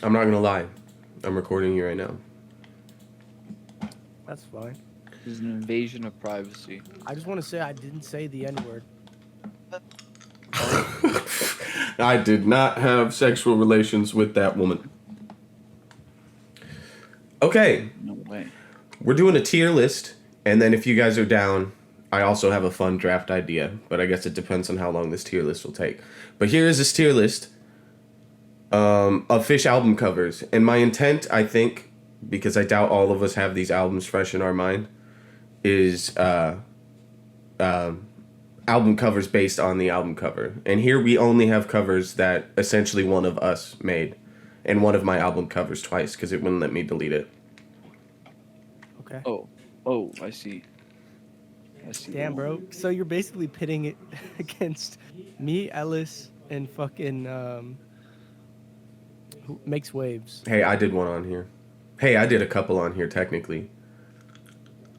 I'm not gonna lie. I'm recording you right now. That's fine. This is an invasion of privacy. I just want to say I didn't say the N word. I did not have sexual relations with that woman. Okay, No way. we're doing a tier list, and then if you guys are down, I also have a fun draft idea, but I guess it depends on how long this tier list will take. But here is this tier list of Fish album covers, and my intent, I think, because I doubt all of us have these albums fresh in our mind, is album covers based on the album cover. And here we only have covers that essentially one of us made, and one of my album covers twice because it wouldn't let me delete it. Okay. Oh, I see. Damn, bro. So you're basically pitting it against me, Ellis, and fucking who makes waves. Hey, I did one on here. Hey, I did a couple on here technically.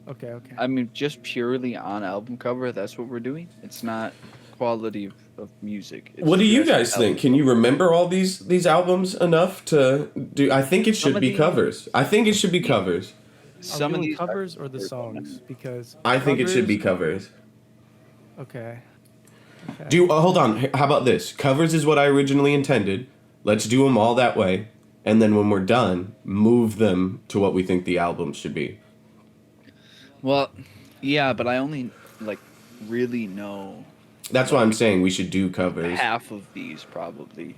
Okay. I mean, just purely on album cover, that's what we're doing. It's not quality of music. It's What do you just guys think? Can you remember all these albums enough to do? I think it should be covers. I think it should be covers. Some Are of we these doing covers or the songs? Because I think it should be covers. Okay. Hold on. How about this? Covers is what I originally intended. Let's do them all that way, and then when we're done, move them to what we think the album should be. Well, yeah, but I only really know That's why I'm saying we should do covers. half of these probably.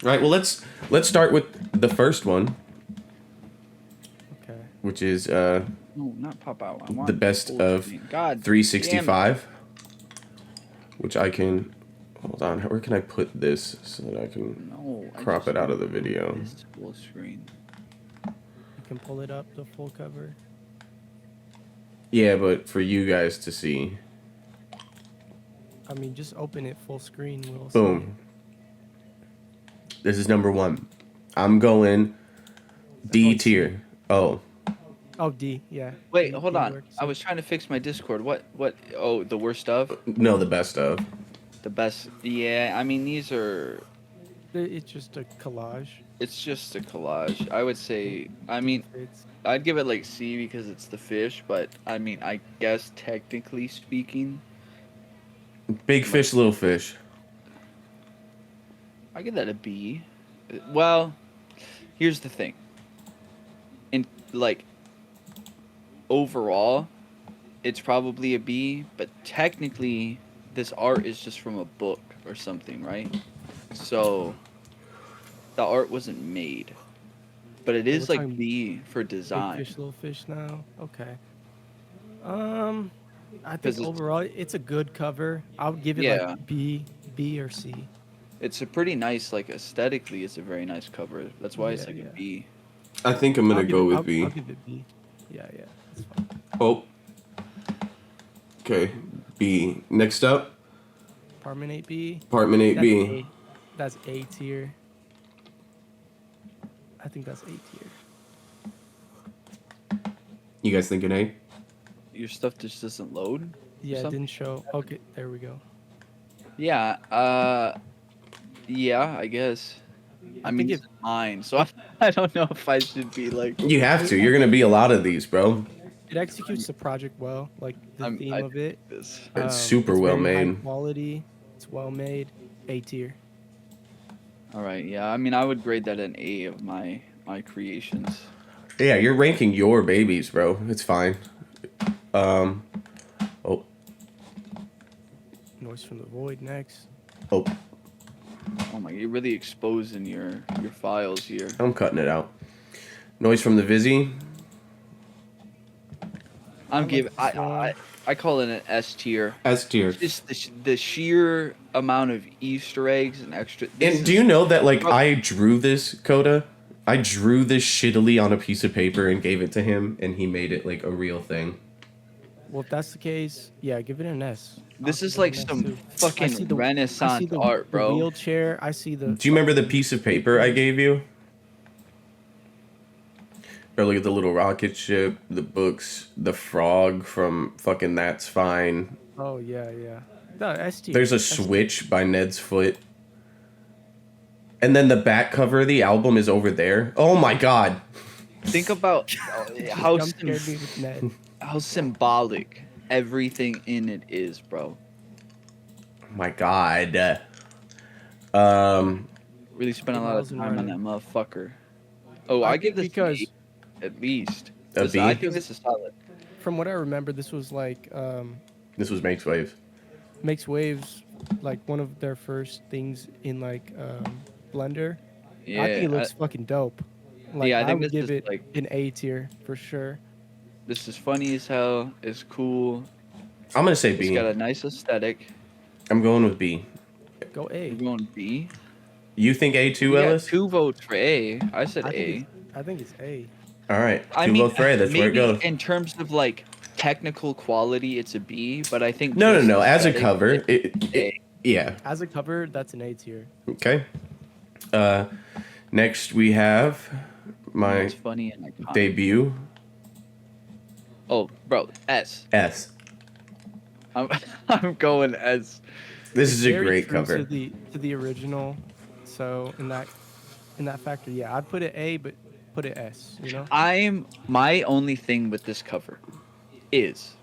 All right. Well, let's start with the first one, Okay. which is No, not pop out. I want the best full of screen. God 365, which I can. Hold on. Where can I put this so that I can No, I crop just it out of the want video? this full screen. You can pull it up the full cover. Yeah, but for you guys to see. I mean, just open it full screen. We'll Boom. This is number one. I'm going D tier. Oh. Oh, D. Yeah. Wait, D hold on. works. I was trying to fix my Discord. What? Oh, the worst of? No, the best of. The best. Yeah, I mean, these are. It's just a collage. It's just a collage. I would say. I mean, It's I'd give it C because it's the fish, but I mean, I guess technically speaking, Big fish, little fish. I give that a B. Well, here's the thing. In overall, it's probably a B, but technically, this art is just from a book or something, right? So, the art wasn't made, but it is we're talking B for big design. fish, little fish now. Okay. I think 'Cause it's- overall it's a good cover. I would give it Yeah. like B or C. It's a pretty nice, aesthetically, it's a very nice cover. That's why it's Yeah, a yeah. B. I think I'm gonna go with I'll B. give it B. Yeah, that's fine. Oh. Okay, B. Next up, Apartment 8B. Apartment 8B. That's A tier. I think that's A tier. You guys thinking A? Your stuff just doesn't load? Yeah, it something? didn't show. Okay, there we go. Yeah, yeah, I guess. I mean, think it's mine, so I don't know if I should be You have to. You're gonna be a lot of these, bro. It executes the project well, like the theme I of it. this. It's super well very high made. quality. It's well made. A tier. All right, yeah. I mean, I would grade that an A of my creations. Yeah, you're ranking your babies, bro. It's fine. Oh, Noise from the Void next. oh, Oh my, you're really exposing your files here. I'm cutting it out. Noise from the Vizzy. I'm giving. this one. I call it an S tier. S tier. Just the sheer amount of Easter eggs and extra. And do you know that, I drew this, Koda? I drew this shittily on a piece of paper and gave it to him, and he made it, a real thing. Well, if that's the case, yeah, give it an S. This I'll is give it an S some too. I fucking see the- I Renaissance see the, art, the bro. wheelchair. I see the. Do you remember the piece of paper I gave you? Or look at the little rocket ship, the books, the frog from fucking That's Fine. Oh yeah. No, S tier. There's a S tier. switch by Ned's Foot. And then the back cover of the album is over there. Oh my god. Think about how Jump scared me with Ned. how symbolic everything in it is, bro. My god. Um, Really spent a lot of Miles and time on running. that motherfucker. Oh, I I give think this an because- A, at least. A This- B? I think this is solid. From what I remember, this was like this was Makes Waves. Makes Waves, like one of their first things in like Blender. Yeah, I think it looks fucking dope. Like, Yeah, I think would this give is, it like- an A tier for sure. this is funny as hell. It's cool. I'm gonna say It's B. got a nice aesthetic. I'm going with B. Go A. We're going B. You think A too, We got Ellis? 2 votes for A. I said I A. think, I think it's A. All right. I Two mean, votes for A. That's where it maybe goes. in terms of like technical quality, it's a B. But I think No. just As a aesthetic, cover, it's A. yeah. As a cover, that's an A tier. Okay. Next we have my It's funny and iconic. debut, Oh, bro, S. S. I'm going S. This is a Very great true cover. to the original. So in that factor, yeah, I'd put it A, but put it S. You know. My only thing with this cover is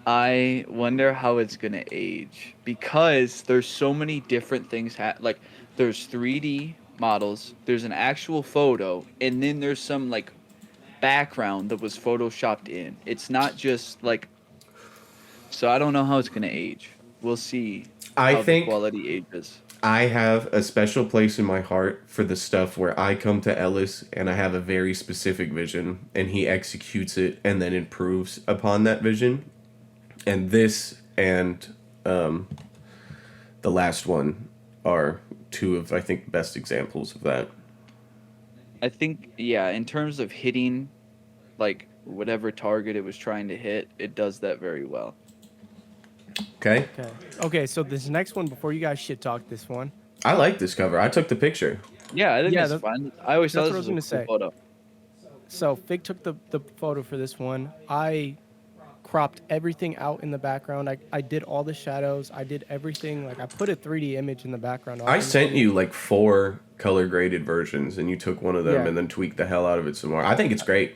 I wonder how it's gonna age because there's so many different things. Like there's 3D models, there's an actual photo, and then there's some like background that was photoshopped in. It's not just like. So I don't know how it's gonna age. We'll see. I how think the quality ages. I have a special place in my heart for the stuff where I come to Ellis and I have a very specific vision and he executes it and then improves upon that vision. And this and the last one are two of, I think, the best examples of that. I think, yeah, in terms of hitting, like, whatever target it was trying to hit, it does that very well. Okay? Okay. Okay. So this next one, before you guys shit talk this one, I like this cover. I took the picture. Yeah, I think Yeah, it's that- fun. I always thought that's this what I was was a gonna cool say. photo. so Fig took the photo for this one. I cropped everything out in the background. I did all the shadows. I did everything. Like I put a 3D image in the background. I sent you like 4 color graded versions and you took one of them Yeah. and then tweaked the hell out of it some more. I think it's great.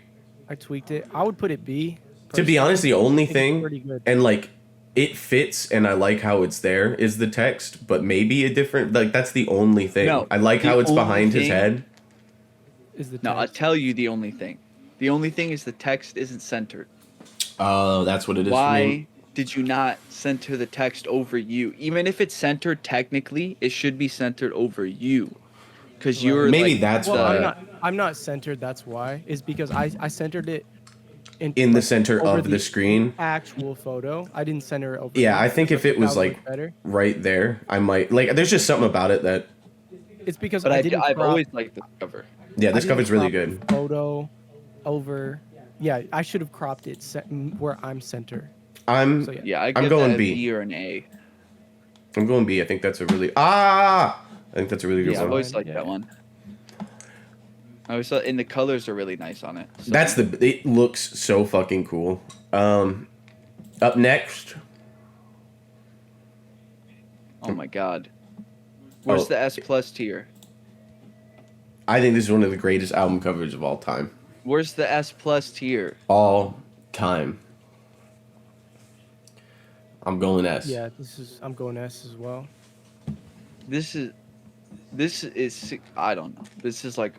I tweaked it. I would put it B. To be honest, the only I think it's thing, pretty good. and like it fits and I like how it's there, is the text, but maybe a different, like that's the only thing. No, I like the how it's only behind his thing- head. Is the No, I'll text. tell you the only thing. The only thing is the text isn't centered. Oh, that's what it is for Why me. did you not center the text over you? Even if it's centered technically, it should be centered over you. Because you're Maybe like, that's Well, why. I'm not centered. That's why. Is because I centered it In the like, center over of the screen. actual photo. I didn't center it over. Yeah, here, I think if it that was would like look better. right there, I might, like, there's just something about it that, It's because but I didn't I've crop, always liked this cover. yeah, I this didn't cover's really crop good. the Photo over. Yeah, I should have cropped it where I'm center. I'm So yeah. Yeah, I I'm give going that a B. B or an A. I'm going B. I think that's a really good Yeah, I've one. always liked Yeah. that one. I always thought, and the colors are really nice on it. So. That's it looks so fucking cool. Up next, Oh my god. Where's Oh. the S plus tier? I think this is one of the greatest album covers of all time. Where's the S plus tier? All time. I'm going S. Yeah, I'm going S as well. This is I don't know. This is like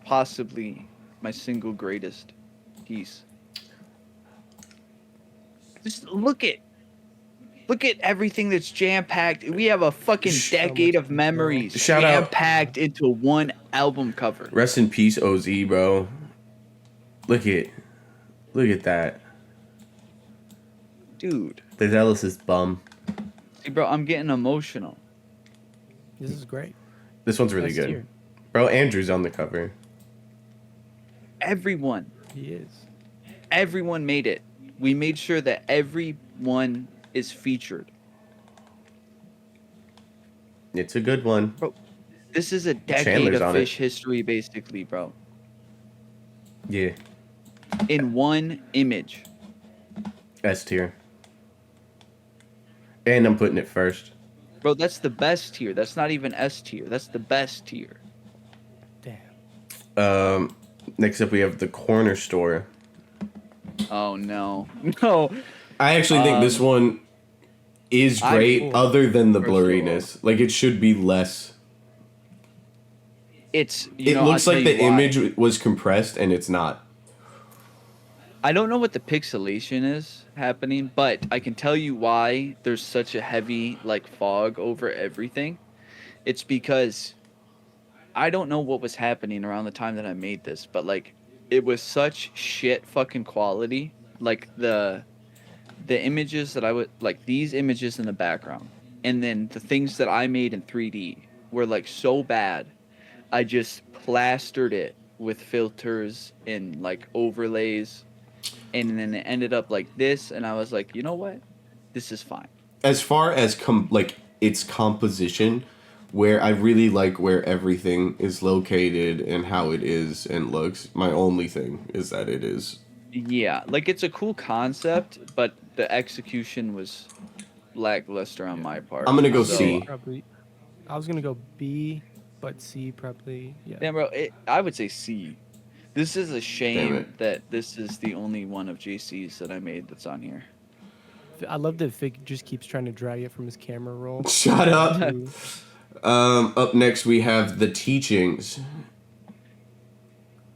possibly my single greatest piece. Just look at everything that's jam packed. We have a fucking So decade much of memories Shout out. jam packed into one album cover. Rest in peace, OZ, bro. Look at that. Dude, There's Ellis's bum. hey, bro, I'm getting emotional. This is great. This one's really S good. tier. Bro, Andrew's on the cover. Everyone He is. made it. We made sure that everyone is featured. It's a good one. This is a decade Chandler's of on it. fish history, basically, bro. Yeah. In one image. S tier. And I'm putting it first. Bro, that's the best tier. That's not even S tier. That's the best tier. Damn. Next up, we have the corner store. Oh no, no. I actually think this one is great, other than the First of all, blurriness. Like, it should be less. It's It looks like the image was compressed, and it's not. I don't know what the pixelation is happening, but I can tell you why there's such a heavy like fog over everything. It's because I don't know what was happening around the time that I made this, but like it was such shit fucking quality. Like the images that I would like, these images in the background, and then the things that I made in 3D were like so bad. I just plastered it with filters and like overlays, and then it ended up like this, and I was like, you know what, this is fine. As far as like its composition, where I really like where everything is located and how it is and looks. My only thing is that it is. Yeah, like it's a cool concept, but the execution was lackluster on my part. I'm gonna go So- C. Probably. I was gonna go B, but C probably. Yeah. Damn, bro, I would say C. This is a Damn shame it. that this is the only one of JC's that I made that's on here. I love that Fig just keeps trying to drag it from his camera roll. Shut up. Ooh. Up next, we have the teachings.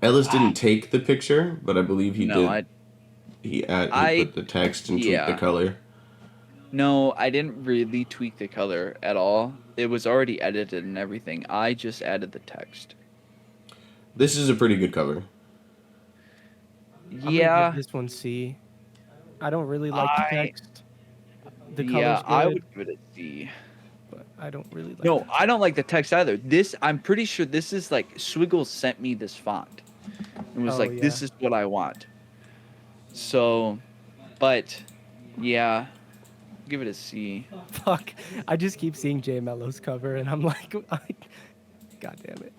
Ellis didn't take the picture, but I believe he No, did. He put the text and tweaked yeah. the color. No, I didn't really tweak the color at all. It was already edited and everything. I just added the text. This is a pretty good cover. I'm gonna Yeah, give this one C. I don't really like the text. The color's yeah, good, I would give it a C. but I don't really like. No, the I don't like the text either. I'm pretty sure this is like Swiggle sent me this font and was Oh, like, "This is what I want." So, but yeah, give it a C. Fuck. I just keep seeing Jay Mello's cover, and I'm like, God damn it.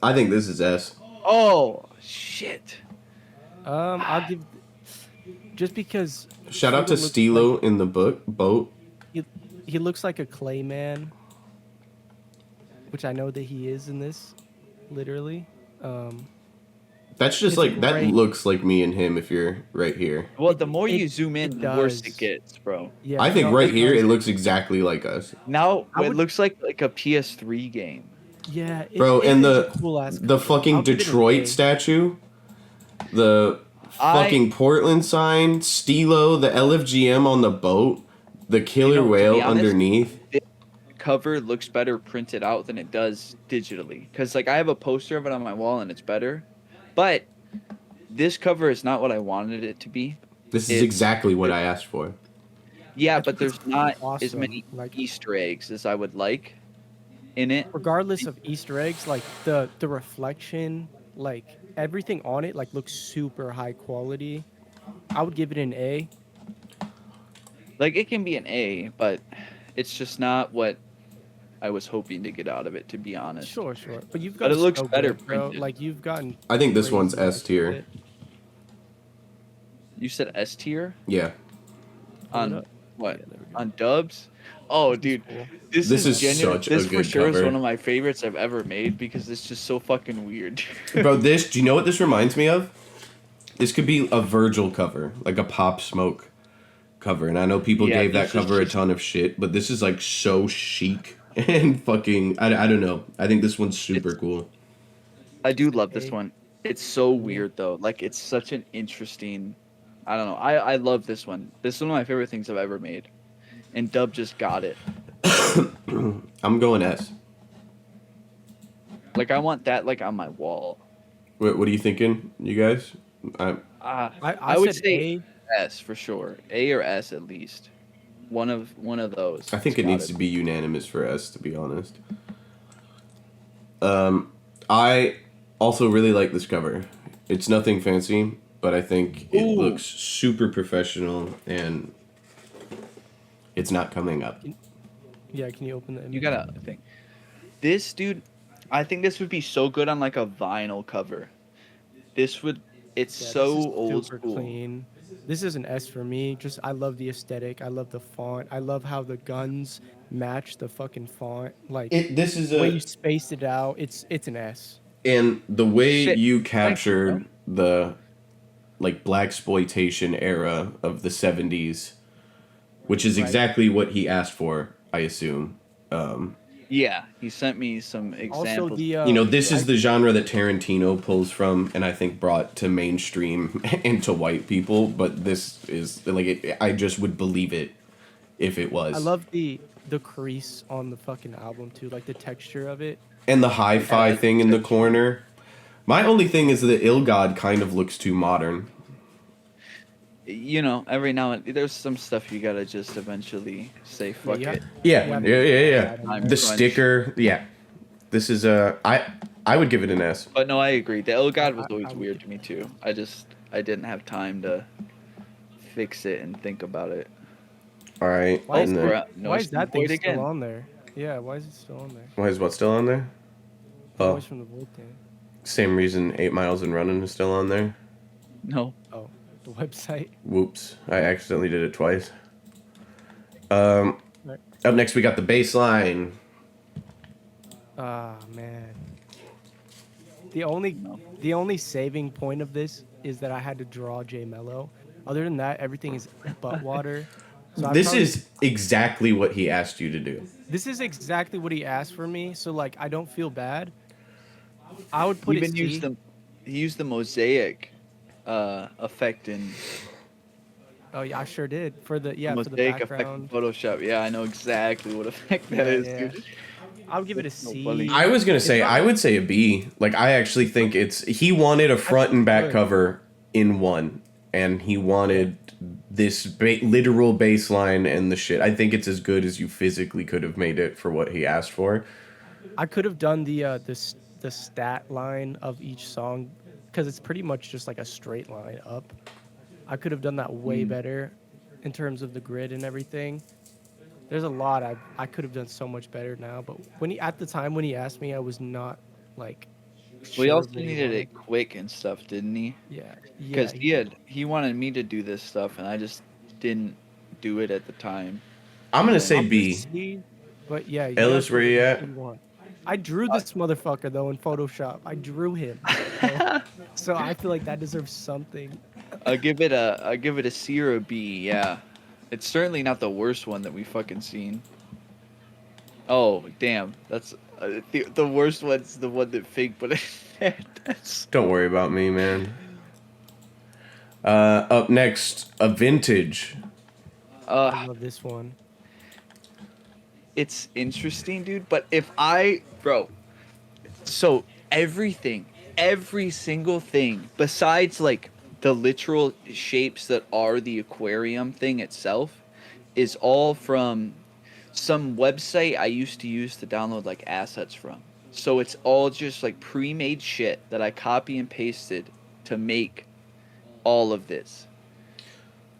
I think this is S. Oh shit! I'll give. Just because. Shout out to Swiggle looks Stilo like- in the boat. He looks like a clay man, which I know that he is in this, literally. That's just It's like that great. looks like me and him if you're right here. Well, It- the more you it- zoom in, it the worse does. it gets, bro. Yeah, I think no, right here does. it looks exactly like us. Now I it would- looks like a PS3 game. Yeah, Bro, it and is a cool-ass the cover. fucking I'll give it an Detroit A. statue, the I- fucking Portland sign, Stilo, the LFGM on the boat, the killer to be whale honest, underneath. Cover looks better printed out than it does digitally. Because like I have a poster of it on my wall and it's better, but this cover is not what I wanted it to be. This is It's- exactly what I asked for. Yeah, but there's not as awesome. many Like- Easter eggs as I would like in it. Regardless of Easter eggs, like the reflection, like everything on it, like looks super high quality. I would give it an A. Like it can be an A, but it's just not what I was hoping to get out of it, to be honest. Sure, but you've But got. it looks better printed. Like you've gotten. I think this one's crazy S tier. with it. You said S tier Yeah. on up. what? Yeah, there we go. On Dubs? Oh, dude, Cool. this This is genuine. such a This for good sure is cover. one of my favorites I've ever made because it's just so fucking weird. Bro, do you know what this reminds me of? This could be a Virgil cover, like a Pop Smoke cover. And I know people Yeah, gave that this is cover a just- ton of shit, but this is like so chic and fucking, I don't know. I think this one's super cool. I do love this Okay. one. It's so weird though. Like it's such an interesting. I don't know. I love this one. This is one of my favorite things I've ever made, and Dub just got it. I'm going S. Like I want that like on my wall. What are you thinking, you guys? I would said say A. S for sure. A or S at least. One of those. I think has it got needs to be unanimous for S, to be honest. I also really like this cover. It's nothing fancy, but I think it Ooh. looks super professional, and it's not coming up. Yeah, can you open the image? You gotta think. This dude, I think this would be so good on like a vinyl cover. This would. It's Yeah, this so is old super school. clean. This is an S for me. Just I love the aesthetic. I love the font. I love how the guns match the fucking font. Like This is the way a you spaced it out. It's an S. and the way Shit. you Thank you, bro. captured the like black exploitation era of the 70s, which is Right. exactly what he asked for, I assume. Yeah, he sent me some Also examples. the This is the genre that Tarantino pulls from, and I think brought to mainstream and to white people. But this is like I just would believe it if it was. I love the crease on the fucking album too, like the texture of it. And the hi-fi Yeah, thing in the texture. corner. My only thing is that Ill God kind of looks too modern. You know, every now and there's some stuff you gotta just eventually say fuck you it. have- Yeah, yeah. I'm The crunch. sticker, yeah. This is I would give it an S. But no, I agree. The L God was I always would weird to me too. I didn't have time to fix it and think about it. All right. Why is, and Bro, then, Noise why is that from the thing Void still again. on there? Yeah, why is it still on there? why is what still on there? The Oh. Noise from the Void thing. Same reason 8 Miles and Running is still on there. No. Oh, the website. Whoops. I accidentally did it twice. Up next we got the bass line. Ah man. The only saving point of this is that I had to draw J Mello. Other than that, everything is butt water. So This is exactly what he asked you to do. this is exactly what he asked for me. So like I don't feel bad. I would put He it even used C. he used the mosaic effect in Oh yeah, I sure did for the for the mosaic effect in background. Photoshop. Yeah, I know exactly what effect that Yeah, is, yeah. dude. I'll give it a That's so C. funny. I was gonna say not- I would say a B. Like I actually think he wanted a front and back good. cover in one, and he wanted this literal bass line and the shit. I think it's as good as you physically could have made it for what he asked for. I could have done the stat line of each song because it's pretty much just like a straight line up. I could have done that way better in terms of the grid and everything. There's a lot I could have done so much better now, but at the time when he asked me, I was not like. We sure also of what he needed wanted. it quick and stuff, didn't he? Yeah, Because yeah. he wanted me to do this stuff, and I just didn't do it at the time. I'm gonna say I'll do B. C, but yeah. You Ellis, guys where can you do at? what you want. I drew this motherfucker though in Photoshop. I drew him, so I feel like that deserves something. I'll give it a C or a B. Yeah, it's certainly not the worst one that we fucking seen. Oh damn, that's the worst one's the one that Fig put in there. That's Don't worry about me, man. Up next, a vintage. I love this one. it's interesting, dude. But so every single thing besides like the literal shapes that are the aquarium thing itself is all from some website I used to use to download like assets from. So it's all just like pre-made shit that I copy and pasted to make all of this.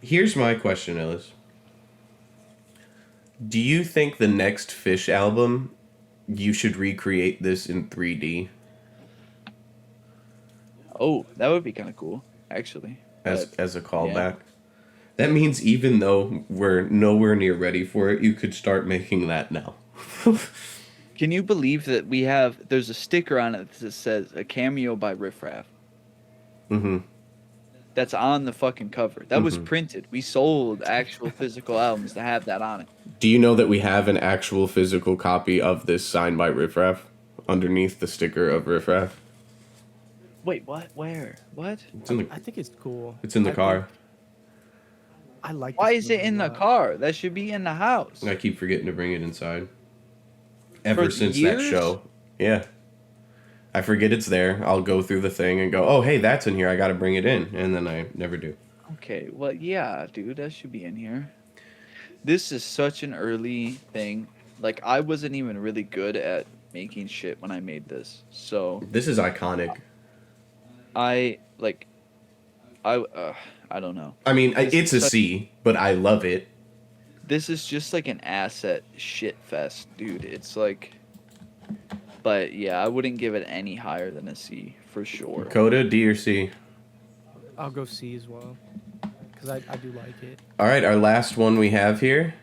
Here's my question, Ellis. Do you think the next Fish album you should recreate this in 3D Oh, that would be kind of cool, actually. as But, as a callback? That means even though we're nowhere near ready for it, you could start making that now. can you believe that there's a sticker on it that says a cameo by Riff Raff? Mm-hmm. That's on the fucking cover. That was printed. We sold actual physical albums to have that on it. Do you know that we have an actual physical copy of this signed by Riff Raff underneath the sticker of Riff Raff? Wait, what? Where? What? It's in the, I think it's cool. it's in the I car. think- I like. Why this is it movie in a the lot. car? That should be in the house. I keep forgetting to bring it inside. Ever For since years? that show. Yeah. I forget it's there. I'll go through the thing and go, oh, hey, that's in here. I got to bring it in. And then I never do. Okay, well, yeah, dude, that should be in here. This is such an early thing. Like, I wasn't even really good at making shit when I made this. So, This is iconic. I don't know. I mean, This it's is a such- C, but I love it. This is just like an asset shit fest, dude. It's like, but yeah, I wouldn't give it any higher than a C for sure. Koda, D or C? I'll go C as well. because I do like it. All right, our last one we have here,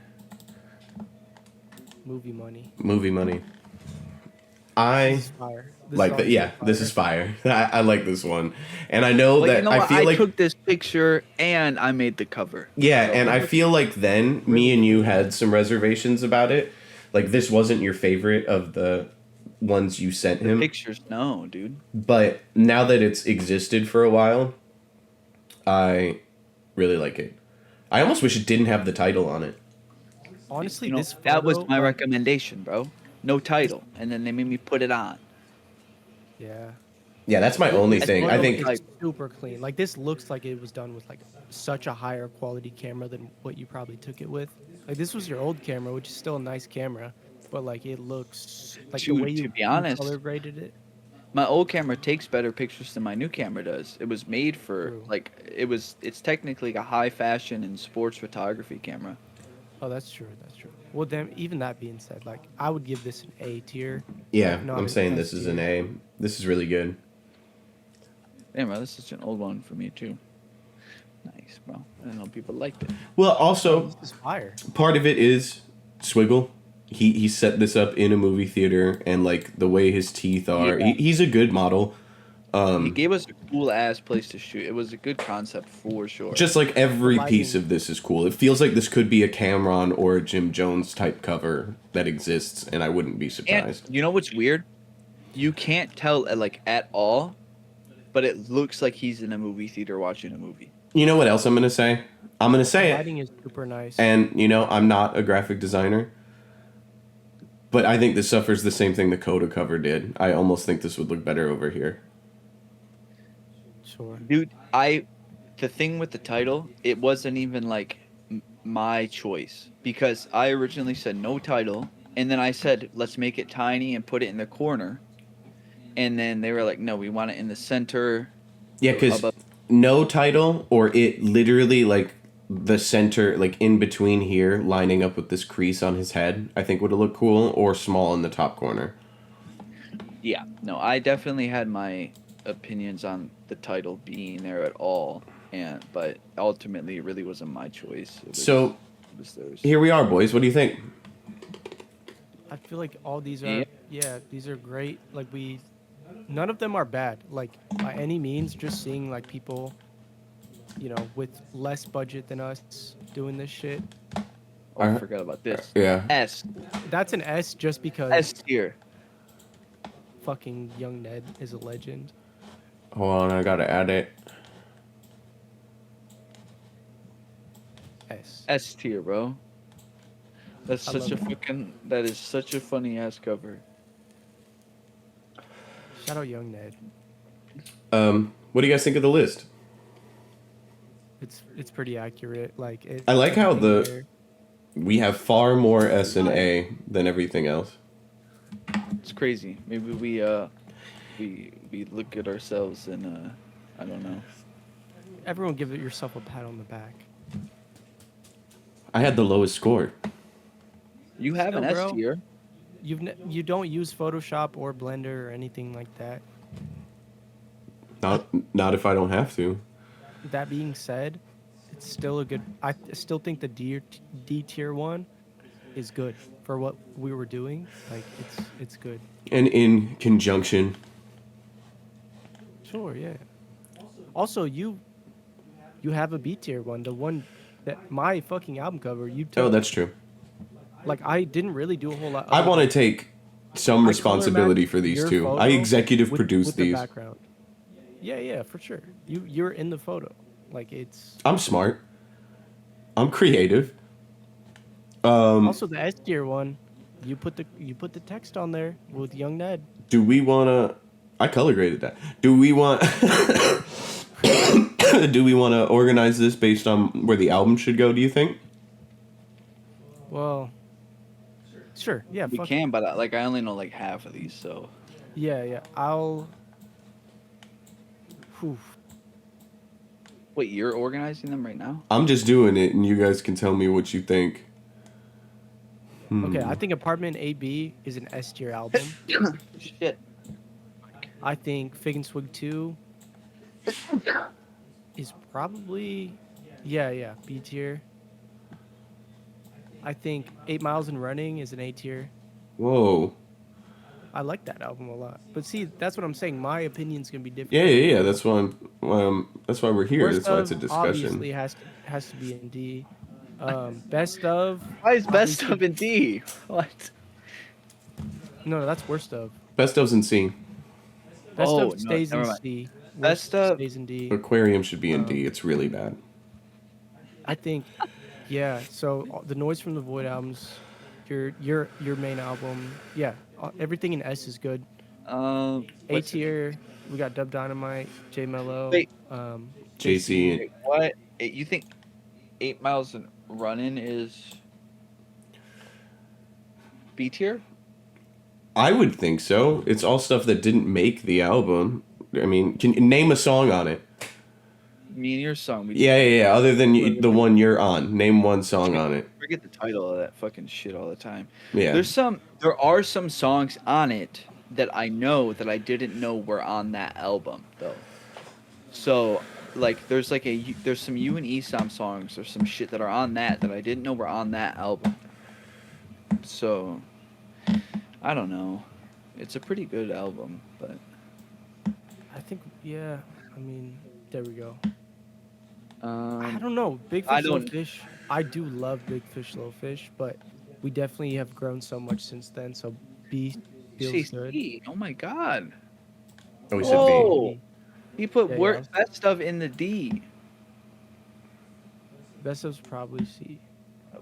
Movie money. movie money. This I is fire. This like is that. Yeah, honestly this is fire. I like this one, and I know Well, you that know I what? feel I like took this picture and I made the cover. yeah, So- and I feel like then me and you had some reservations about it. Like this wasn't your favorite of the ones you sent The him, pictures, no, dude. but now that it's existed for a while, I really like it. I almost wish it didn't have the title on it. Honestly, You know, this photo, that was my like, recommendation, bro. No title, and then they made me put it on. yeah. Yeah, that's my only This thing. I photo think is super clean. Like this looks like it was done with like such a higher quality camera than what you probably took it with. Like this was your old camera, which is still a nice camera, but like it looks like the way To be honest, color graded it. my old camera takes better pictures than my new camera does. It was made for True. it's technically like a high fashion and sports photography camera. Oh, that's true. That's true. Well, then, even that being said, like I would give this an A tier. yeah, not I'm an saying S this is an tier. A. This is really good. Damn, bro, this is an old one for me too. Nice, bro. I didn't know people liked it. Well, also This is fire. part of it is Swiggle. He set this up in a movie theater, and like the way his teeth are, Yeah. he's a good model. He gave us a cool ass place to shoot. It was a good concept for sure. Just like every The lighting- piece of this is cool. It feels like this could be a Cameron or a Jim Jones type cover that exists, and I wouldn't be and surprised. you know what's weird? You can't tell like at all, but it looks like he's in a movie theater watching a movie. You know what else I'm gonna say? I'm gonna say The it, lighting is super nice. and you know I'm not a graphic designer, but I think this suffers the same thing the Koda cover did. I almost think this would look better over here. Sure. Dude, the thing with the title, it wasn't even like my choice because I originally said no title, and then I said let's make it tiny and put it in the corner, and then they were like, no, we want it in the center. Yeah, because Above- no title or it literally like the center, like in between here, lining up with this crease on his head, I think would have looked cool, or small in the top corner. Yeah, no, I definitely had my opinions on the title being there at all, but ultimately it really wasn't my choice. It So was theirs. here we are, boys. What do you think? I feel like all these are, Yeah. yeah, these are great. Like none of them are bad. Like by any means, just seeing like people, you know, with less budget than us doing this shit. Oh, I forgot about this. Yeah. S That's an S just because S tier. fucking Young Ned is a legend. Hold on, I gotta add it. S. S tier, bro. That's I such a love it. fucking. That is such a funny ass cover. Shout out Young Ned. What do you guys think of the list? It's pretty accurate. Like it. I like how everything the- there- We have far more S and A than everything else. It's crazy. Maybe we look at ourselves and I don't know. Everyone give it yourself a pat on the back. I had the lowest score. You have an Still, S bro. tier. You don't use Photoshop or Blender or anything like that. Not if I don't have to. That being said, it's still a good. I still think the D tier one is good for what we were doing. Like it's good. And in conjunction, Sure, yeah. Also, you have a B tier one, the one that my fucking album cover you took. oh, that's true. Like I didn't really do a whole lot. I want to take some I responsibility color for these your two. photo I executive with produced the these. background. Yeah, for sure. You're in the photo. Like it's I'm smart. I'm creative. also the S tier one. You put the text on there with Young Ned. Do we want to? I color graded that. Do we want? Do we want to organize this based on where the album should go? Do you think? Well, sure. Yeah, We fuck can, but I only know like half of these, so. Yeah. I'll. Whew. Wait, you're organizing them right now? I'm just doing it, and you guys can tell me what you think. Okay, I think Apartment AB is an S tier album. Shit. I think Fig and Swig 2 is probably Yeah, B tier. I think 8 Miles and Running is an A tier. Whoa. I like that album a lot. But see, that's what I'm saying. My opinion's gonna be Yeah, different than yeah, yeah. yours. That's why we're here. Worst That's why it's a of discussion. obviously has to be in D. Best of Why is best obviously of in D? What? no, that's worst of. Best of's in C. Best Oh of no, stays in never mind. C. Worst Best of. stays in D. Aquarium should be in Um, D. It's really bad. I think, yeah. So the Noise from the Void albums, your main album, yeah. Everything in S is good. A What's it? tier, we got Dub Dynamite, J Mello, Wait, JC. JC. wait, what? You think 8 Miles and Running is B tier? I would think so. It's all stuff that didn't make the album. I mean, can you name a song on it? Me and your song. Yeah, yeah, yeah. Other than we the one you're on, name one song on it. forget the title of that fucking shit all the time. Yeah. There are some songs on it that I know that I didn't know were on that album though. So like there's some U and Esam songs or some shit that are on that I didn't know were on that album. So I don't know. It's a pretty good album, but I think, yeah. I mean, there we go. I um don't know. Big I Fish, Little don't Fish. I do love Big Fish, Little Fish, but we definitely have grown so much since then. So B feels good. CC. Oh my god. Oh, we said B. Oh, he put Yeah, yeah. that stuff in the D. Best of's probably C.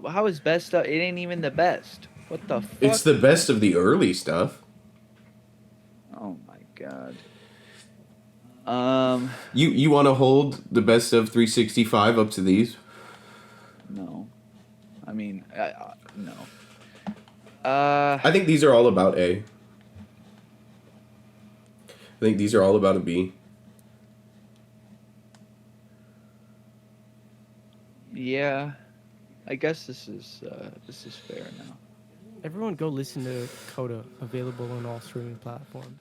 How is best stuff? It ain't even the best. What the fuck? It's the best of the early stuff. Oh my god. You want to hold the best of 365 up to these? No. I mean, no. I think these are all about A. I think these are all about a B. Yeah. I guess this is fair now. Everyone go listen to Coda, available on all streaming platforms.